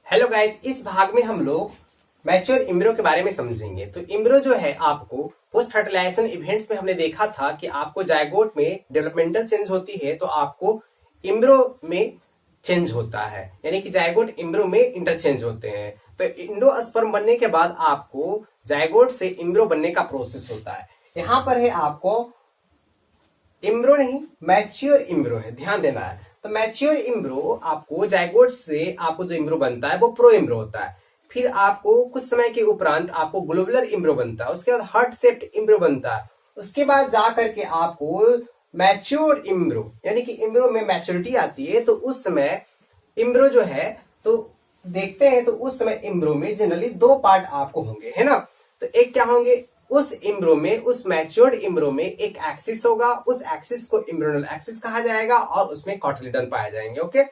Hello guys, इस भाग में हम लोग मैच्योर इम्ब्रो के बारे में समझेंगे। तो इम्ब्रो जो है आपको पोस्ट फर्टिलाइजेशन इवेंट्स में हमने देखा था कि आपको जायगोट में डेवलपमेंटल चेंज होती है तो आपको इम्ब्रो में चेंज होता है, यानी कि जायगोट इम्ब्रो में इंटरचेंज होते हैं। तो इंडोस्पर्म बनने के बाद आपको जायगोट से इम्ब्रो बनने का प्रोसेस होता है। यहाँ पर है आपको इम्ब्रो नहीं, मैच्योर इम्ब्रो है, ध्यान देना है। तो मैच्योर इम्ब्रो आपको जायगोट से आपको जो इम्ब्रो बनता है वो प्रो इम्ब्रो होता है। फिर आपको कुछ समय के उपरांत आपको ग्लोबुलर इम्ब्रो बनता है, उसके बाद हार्ट शेप्ड इम्ब्रो बनता है, उसके बाद जा करके आपको मैच्योर इम्ब्रो यानी कि इम्ब्रो में मैच्योरिटी आती है। तो उस समय इम्ब्रो जो है तो देखते हैं, तो उस समय इम्ब्रो में जनरली दो पार्ट आपको होंगे, है ना। तो एक क्या होंगे, उस इम्ब्रो में, उस मैच्योर्ड इम्ब्रो में एक एक्सिस होगा, उस एक्सिस को इम्ब्रोनल एक्सिस कहा जाएगा और उसमें कॉटिलिडन पाए जाएंगे। ओके,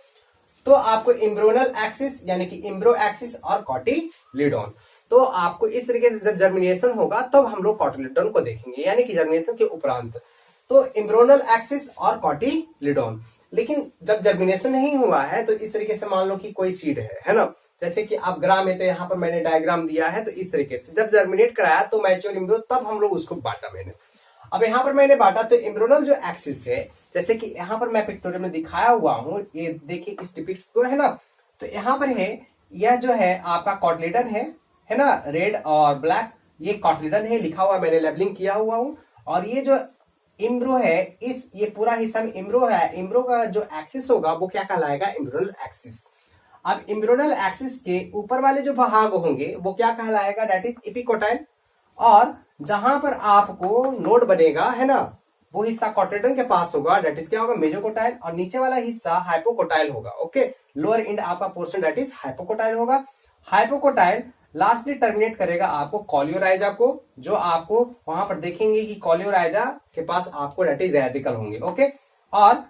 तो आपको इम्ब्रोनल एक्सिस यानी कि इम्ब्रो एक्सिस और कॉटिलिडन, तो आपको इस तरीके से जब जर्मिनेशन होगा तब हम लोग कॉटिलिडन को देखेंगे, यानी कि जर्मिनेशन के उपरांत। तो इम्ब्रोनल एक्सिस और कॉटिलिडन। लेकिन जब जर्मिनेशन नहीं हुआ है तो इस तरीके से मान लो कि कोई सीड है ना, जैसे कि आप ग्राम है तो यहाँ पर मैंने डायग्राम दिया है। तो इस तरीके से जब जर्मिनेट कराया तो मैच्योर इम्ब्रो, तब हम लोग उसको बांटा मैंने। अब यहाँ पर मैंने बांटा तो इम्ब्रोनल जो एक्सिस है, जैसे कि यहाँ पर मैं पिक्टोरियल में दिखाया हुआ हूँ, ये देखिए इस डिपिक्ट्स को, है ना। तो यहाँ पर है, यह जो है आपका कॉटिलिडन है ना, रेड और ब्लैक, ये कॉटिलिडन है, लिखा हुआ मैंने लेबलिंग किया हुआ हूँ। और ये जो इम्ब्रो है, इस ये पूरा हिस्सा में इम्ब्रो है, इम्ब्रो का जो एक्सिस होगा वो क्या कहलाएगा, इम्ब्रोनल एक्सिस। अब इम्ब्रोनल एक्सिस के ऊपर वाले जो भाग होंगे वो क्या कहलाएगा, दैट इज एपिकोटाइल। और जहां पर आपको नोड बनेगा, है ना, वो हिस्सा कॉटिलिडन के पास होगा, दैट इज क्या होगा, मेजोकोटाइल। और नीचे वाला हिस्सा हाइपोकोटाइल होगा। ओके, लोअर एंड आपका पोर्शन दैट इज हाइपोकोटाइल होगा। हाइपोकोटाइल लास्टली टर्मिनेट करेगा आपको कॉलियोराइजा को, जो आपको वहां पर देखेंगे कि कॉलियोराइजा के पास आपको दैट इज रेडिकल होंगे। ओके, और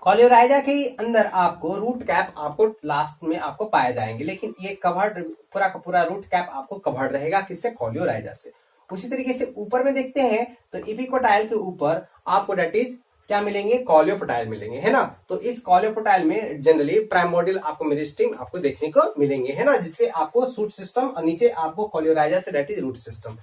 कॉलियोराइजा के अंदर आपको रूट कैप आपको लास्ट में आपको पाए जाएंगे, लेकिन ये कवर्ड, पूरा का पूरा रूट कैप आपको कवर्ड रहेगा, किससे, कॉलियोराइजा से। उसी तरीके से ऊपर में देखते हैं तो एपिकोटाइल के ऊपर आपको दैट इज क्या मिलेंगे, कॉलियोपोटाइल मिलेंगे, है ना। तो इस कॉलियोपोटाइल में जनरली प्राइमोर्डियल आपको मेरिस्टेम आपको देखने को मिलेंगे, है ना, जिससे आपको शूट सिस्टम, और नीचे आपको कॉलियोराइजा say that is root system.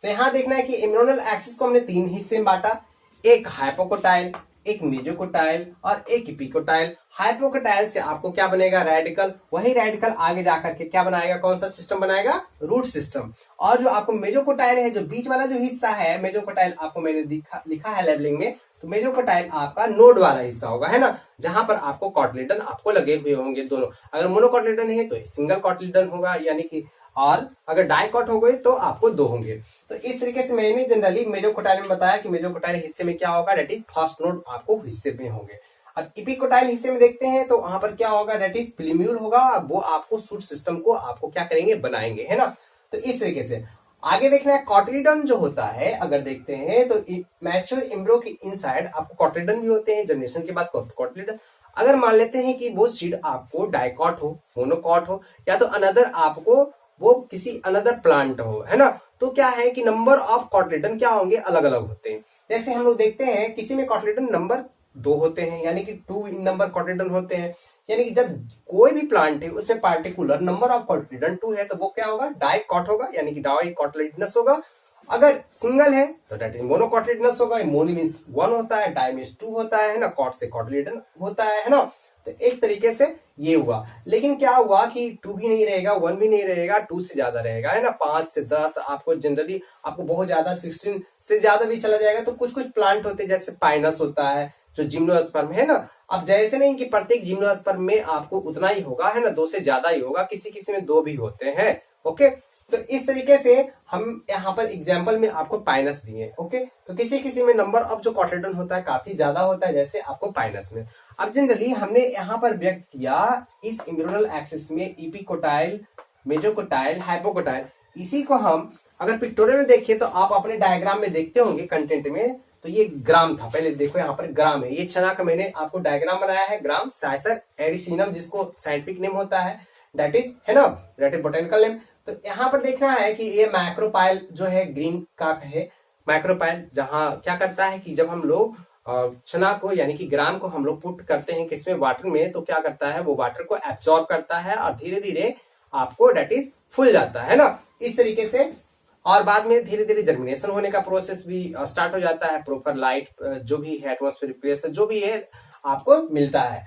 तो यहाँ देखना है कि इम्यूनल एक्सिस को हमने तीन हिस्से में बांटा, एक हाइपोकोटाइल, एक मेजोकोटाइल और एक इपिकोटाइल। हाइपोकोटाइल से आपको क्या बनेगा, रेडिकल, वही रेडिकल आगे जाकर के क्या बनाएगा, कौन सा सिस्टम बनाएगा, रूट सिस्टम। और जो आपको मेजोकोटाइल है, जो बीच वाला जो हिस्सा है मेजोकोटाइल, आपको मैंने लिखा है लेबलिंग में, तो मेजोकोटाइल आपका नोड वाला हिस्सा होगा, है ना, जहां पर आपको कॉटिलिडन आपको लगे हुए होंगे दोनों। अगर मोनोकॉटिलिडन है तो सिंगल कॉटिलिडन होगा, यानी कि, और अगर डाइकॉट हो गए तो आपको दो होंगे। तो इस तरीके से मैंने जनरली मेजोकोटाइल में बताया कि मेजोकोटाइल हिस्से में क्या होगा, दैट इज फर्स्ट नोड आपको हिस्से में होंगे। अब इपिकोटाइल हिस्से में देखते हैं तो वहां पर क्या होगा, दैट इज प्लीम्यूल होगा, वो आपको शूट सिस्टम को आपको क्या करेंगे, बनाएंगे, है ना। तो इस तरीके से आगे देखना है कॉटिलिडन जो होता है, अगर देखते हैं तो मैच्योर इम्ब्रो के इनसाइड आपको कॉटिलिडन भी होते हैं, जनरेशन के बाद कॉटिलिडन। अगर मान लेते हैं कि वो सीड आपको डाइकॉट हो, मोनोकॉट हो, या तो अनदर आपको वो किसी अनदर प्लांट हो, है ना, तो क्या है कि नंबर ऑफ कॉटिलिडन क्या होंगे, अलग अलग होते हैं। जैसे हम लोग देखते हैं किसी में कॉटिलिडन नंबर 2 होते हैं, यानी कि 2 इन नंबर कॉटिलिडन होते हैं, यानी कि जब कोई भी प्लांट है उसमें पार्टिकुलर नंबर ऑफ कॉटिलिडन 2 है तो वो क्या होगा, डाइकॉट होगा, यानी कि डाइकॉटिलिडनस होगा। अगर सिंगल है तो दैट इज मोनोकॉटिलिडनस होगा, मोनो मींस 1 होता है, डाई मींस 2 होता है ना, कॉट से कॉटिलिडन होता है ना। तो एक तरीके से ये हुआ। लेकिन क्या हुआ कि 2 भी नहीं रहेगा, 1 भी नहीं रहेगा, 2 से ज्यादा रहेगा, है ना, 5 से 10 आपको जनरली, आपको बहुत ज्यादा 16 से ज्यादा भी चला जाएगा। तो कुछ कुछ प्लांट होते हैं, जैसे पाइनस होता है जो जिम्नोस्पर्म, है ना। अब जैसे नहीं कि प्रत्येक जिम्नोस्पर्म में आपको उतना ही होगा, है ना, 2 से ज्यादा ही होगा, किसी किसी में 2 भी होते हैं। ओके, तो इस तरीके से हम यहाँ पर एग्जाम्पल में आपको पाइनस दिए। ओके, तो किसी किसी में नंबर ऑफ जो कॉटिलिडन होता है काफी ज्यादा होता है, जैसे आपको पाइनस में। अब जनरली हमने यहाँ पर व्यक्त किया इस इम्ब्रोनल एक्सिस में एपिकोटाइल, मेजोकोटाइल, हाइपोकोटाइल। इसी को हम अगर पिक्टोरियल में देखिए तो आप अपने डायग्राम में देखते होंगे कंटेंट में, तो ये ग्राम था, पहले देखो यहाँ पर ग्राम है, ये चना का मैंने आपको डायग्राम बनाया है, ग्राम साइसर एरिसिनम जिसको साइंटिफिक नेम होता है, दैट इज, है ना, दैट इज बोटेनिकल नेम। तो यहाँ पर देखना है कि ये मैक्रोपाइल जो है ग्रीन का है, मैक्रोपाइल जहां क्या करता है कि जब हम लोग चना को यानी कि ग्राम को हम लोग पुट करते हैं किसमें, वाटर में, तो क्या करता है वो वाटर को एब्जॉर्ब करता है और धीरे धीरे आपको डेट इज फूल जाता है ना, इस तरीके से। और बाद में धीरे धीरे जर्मिनेशन होने का प्रोसेस भी स्टार्ट हो जाता है, प्रॉपर लाइट जो भी है, एटमॉस्फेरिक प्रेशर जो भी है आपको मिलता है।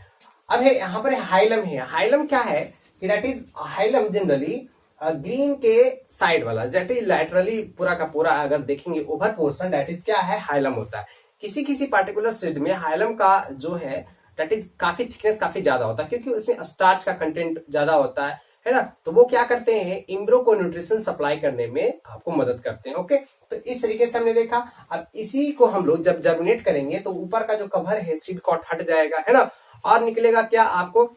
अब है यहाँ पर हाइलम है। हाइलम क्या है कि that is hilum generally green के साइड वाला, डेट इज लैटरली पूरा का पूरा अगर देखेंगे ओवर पोर्शन, डेट इज क्या है हाइलम होता है। किसी किसी पार्टिकुलर सीड में हाइलम का जो है डेट इज काफी थिकनेस काफी ज्यादा होता है, क्योंकि उसमें स्टार्च का कंटेंट ज्यादा होता है ना, तो वो क्या करते हैं इम्ब्रो को न्यूट्रिशन सप्लाई करने में आपको मदद करते हैं। ओके, तो इस तरीके से हमने देखा। अब इसी को हम लोग जब जर्मिनेट करेंगे तो ऊपर का जो कवर है सीड कॉट हट जाएगा, है ना, और निकलेगा क्या, आपको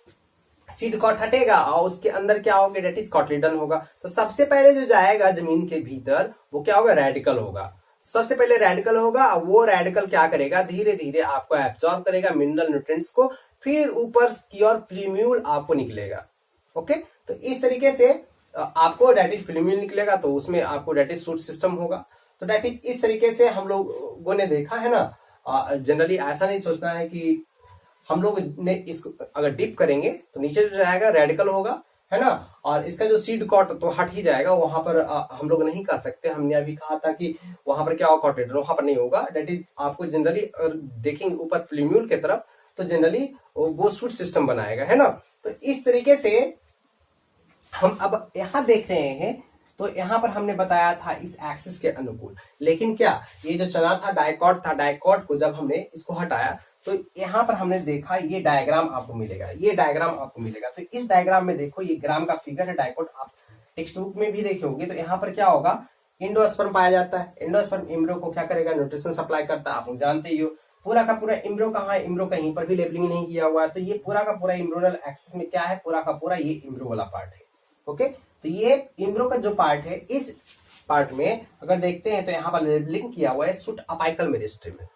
सीड कॉट हटेगा और उसके अंदर क्या होगा, डेट इज कॉटलीडन होगा। तो सबसे पहले जो जाएगा जमीन के भीतर वो क्या होगा, रेडिकल होगा। सबसे पहले रेडिकल होगा, वो रेडिकल क्या करेगा, धीरे धीरे आपको एब्जॉर्ब करेगा मिनरल न्यूट्रिएंट्स को, फिर ऊपर की ओर फ्लूम्यूल आपको निकलेगा। ओके, तो इस तरीके से आपको डेट इज फ्लूम्यूल निकलेगा, तो उसमें आपको डेट इज शूट सिस्टम होगा। तो डेट इज इस तरीके से हम लोगों ने देखा है ना। जनरली ऐसा नहीं सोचना है कि हम लोग ने इसको अगर डिप करेंगे तो नीचे जो जाएगा रेडिकल होगा, है ना, और इसका जो सीड कॉट तो हट ही जाएगा, वहां पर हम लोग नहीं कह सकते। हमने अभी कहा था कि वहां पर क्या होगा, कॉटेड, वहां पर नहीं होगा। डेट इज आपको जनरली देखेंगे ऊपर फ्लूम्यूल की तरफ तो जनरली वो शूट सिस्टम बनाएगा, है ना। तो इस तरीके से हम अब यहां देख रहे हैं, तो यहां पर हमने बताया था इस एक्सिस के अनुकूल, लेकिन क्या ये जो चना था डाइकॉट था, डाइकॉट को जब हमने इसको हटाया तो यहां पर हमने देखा ये डायग्राम आपको मिलेगा, ये डायग्राम आपको मिलेगा। तो इस डायग्राम में देखो ये ग्राम का फिगर है, डाइकॉट आप टेक्स्ट बुक में भी देखे होंगे। तो यहाँ पर क्या होगा, इंडोस्पर्म पाया जाता है। इंडोस्पर्म इम्ब्रो को क्या करेगा, न्यूट्रिशन सप्लाई करता है, आप लोग जानते ही हो। पूरा का पूरा इम्ब्रो कहाँ है, इम्ब्रो कहीं पर भी लेबलिंग नहीं किया हुआ है। तो ये पूरा का पूरा इम्ब्रोनल एक्सिस में क्या है, पूरा का पूरा ये इम्ब्रो वाला पार्ट है। ओके, तो ये इम्ब्रो का जो पार्ट है, इस पार्ट में अगर देखते हैं तो यहाँ पर लेबलिंग किया हुआ है सूट अपाइकल मेरिस्टेम में,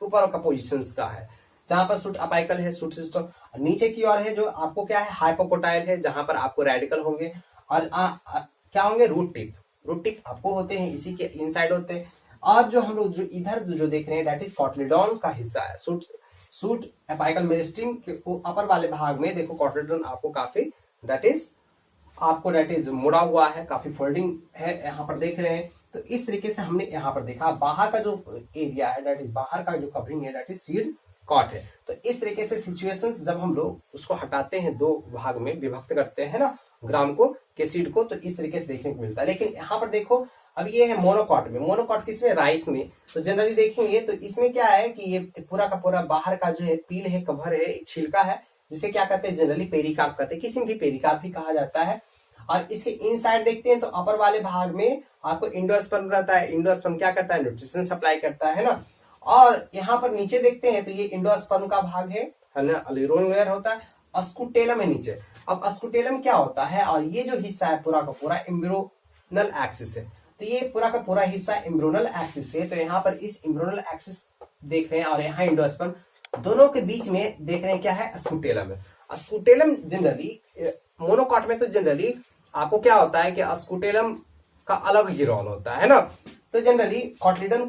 ऊपर का पोजीशन का है जहां पर सूट अपाइकल है, सूट सिस्टम। नीचे की ओर है जो आपको क्या है, हाइपोकोटाइल है, जहां पर आपको रेडिकल होंगे और क्या होंगे, रूट टिप। रूट टिप आपको होते हैं इसी के इनसाइड होते हैं। और जो हम लोग जो इधर जो देख रहे हैं डेट इज कॉटलीडॉन का हिस्सा है। सूट अपाइकल मेरिस्टेम के अपर वाले भाग में देखो कॉटलीडॉन आपको काफी डेट इज मुड़ा हुआ है, काफी फोल्डिंग है, यहाँ पर देख रहे हैं। तो इस तरीके से हमने यहाँ पर देखा बाहर का जो एरिया है डेट इज बाहर का जो कवरिंग है डेट इज सीड कॉट है। तो इस तरीके से सिचुएशंस जब हम लोग उसको हटाते हैं, दो भाग में विभक्त करते हैं ना ग्राम को के सीड को, तो इस तरीके से देखने को मिलता है। लेकिन यहाँ पर देखो अब ये है मोनोकॉट में, मोनोकॉट किसमें, राइस में। तो जनरली देखेंगे तो इसमें क्या है कि ये पूरा का पूरा बाहर का जो है पील है, कवर है, छिलका है, जिसे क्या कहते हैं जनरली पेरिकार्प कहते हैं, किसी भी पेरिकार्प भी कहा जाता है। और इसके इनसाइड देखते हैं तो अपर वाले भाग में आपको इंडोस्पर्म रहता है। इंडोस्पर्म क्या करता है, न्यूट्रिशन सप्लाई करता है ना। और यहाँ पर नीचे देखते हैं तो ये इंडोस्पर्म का भाग है ना, अलीरोन लेयर होता है, अस्कुटेलम है नीचे। अब अस्कुटेलम क्या होता है, और ये जो हिस्सा है पूरा का पूरा एम्ब्रियोनल एक्सिस है। तो ये पूरा का पूरा हिस्सा एम्ब्रियोनल एक्सिस है। तो यहाँ पर इस एम्ब्रियोनल एक्सिस देख रहे हैं और यहाँ इंडोस्पर्म, दोनों के बीच में देख रहे हैं क्या है, अस्कुटेलम है। अस्कुटेलम जनरली मोनोकॉट में तो जनरली आपको क्या होता है कि अस्कुटेलम का अलग ही रोल होता है ना। तो जनरली कॉटलीडन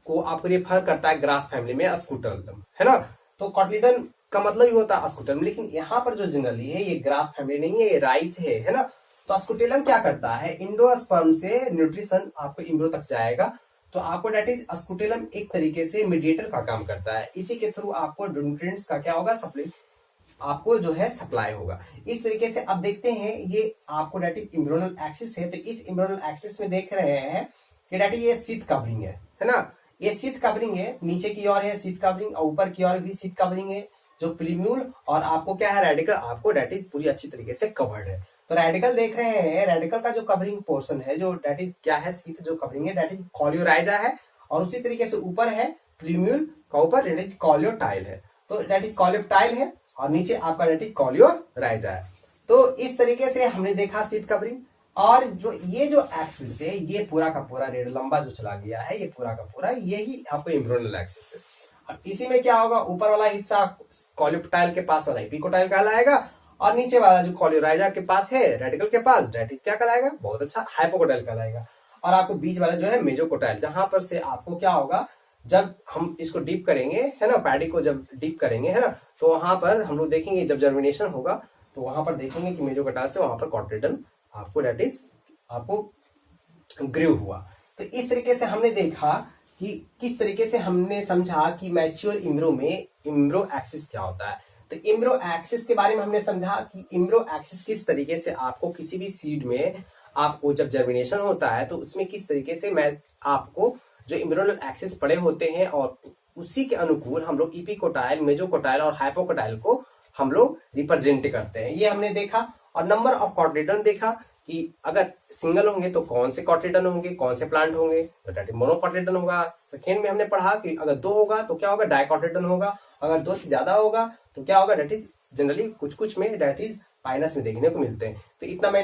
को आपको रेफर करता है ग्रास फैमिली में अस्कुटेलम, है ना। तो कॉटलीडन का मतलब ही होता है अस्कुटेलम, लेकिन यहाँ पर जो जनरली है ये ग्रास फैमिली नहीं है, ये राइस है ना। तो अस्कुटेलम क्या करता है, इंडोस्पर्म से न्यूट्रिशन आपको इम्ब्रो तक जाएगा। तो आपको डेट इज अस्कुटेलम एक तरीके से मीडिएटर का काम करता है, इसी के थ्रू आपको न्यूट्रिएंट्स का क्या होगा, सप्लाई आपको जो है सप्लाई होगा। इस तरीके से अब देखते हैं ये आपको डेट इज इम्ब्रियोनल एक्सिस है। तो इस इम्ब्रियोनल एक्सिस में देख रहे हैं कि डेट ये शीथ कवरिंग है ना। ये शीथ कवरिंग है, नीचे की ओर है शीथ कवरिंग और ऊपर की ओर भी शीथ कवरिंग है, जो प्लीम्यूल और आपको क्या है रेडिकल, आपको डेट इज पूरी अच्छी तरीके से कवर्ड है। तो रेडिकल देख रहे हैं, रेडिकल का जो कवरिंग पोर्शन है जो डेट इज क्या है, शीथ जो कवरिंग है डेट इज कॉलियोराइजा है, और उसी तरीके से ऊपर है प्लीम्यूल का ऊपर डेट इज कॉलियोटाइल है। तो डेट इज कॉलियोटाइल है और नीचे आपका डेट इज कॉलियोराइजा है। तो इस तरीके से हमने देखा शीथ कवरिंग। और जो ये जो एक्सिस है ये पूरा का पूरा रेड लंबा जो चला गया है, ये पूरा का पूरा यही आपको इम्ब्रियोनल एक्सिस है। अब इसी में क्या होगा, ऊपर वाला हिस्सा कॉलियोटाइल के पास वाला एपिकोटाइल कहलाएगा, और नीचे वाला जो कॉलियोराइजा के पास है रेडिकल के पास डेट इज क्या कहलाएगा, बहुत अच्छा हाइपोकोटाइल कहलाएगा। और आपको बीच वाला जो है मेजोकोटाइल, जहां पर से आपको क्या होगा जब हम इसको डीप करेंगे, है ना, पैडी को जब डीप करेंगे, है ना, तो वहां पर हम लोग देखेंगे जब जर्मिनेशन होगा तो वहां पर देखेंगे कि मेसोकार्टाइल से वहां पर कॉटलेडन आपको दैट इज आपको ग्रीव हुआ। तो इस तरीके से हमने देखा कि किस तरीके से हमने समझा कि मैच्योर इम्ब्रो में इम्ब्रो एक्सिस क्या होता है। तो इम्ब्रो एक्सिस के बारे में हमने समझा कि इम्ब्रो एक्सिस किस तरीके से आपको किसी भी सीड में आपको जब जर्मिनेशन होता है तो उसमें किस तरीके से मैं आपको जो इम्ब्रोनल एक्सिस पड़े होते हैं और उसी के अनुकूल हम लोग इपिकोटाइल, मेसोकोटाइल और हाइपोकोटाइल को हम लोग रिप्रेजेंट करते हैं, ये हमने देखा। और नंबर ऑफ कॉटलेडन देखा कि अगर सिंगल होंगे तो कौन से कॉटलेडन होंगे, कौन से प्लांट होंगे, तो डेट मोनोकॉटलेडन होगा। सेकेंड में हमने पढ़ा कि अगर 2 होगा तो क्या होगा, डाइकॉटलेडन होगा। अगर 2 से ज्यादा होगा तो क्या होगा, डेट इज जनरली कुछ कुछ में डेट इज पाइनस में देखने को मिलते हैं। तो इतना मैं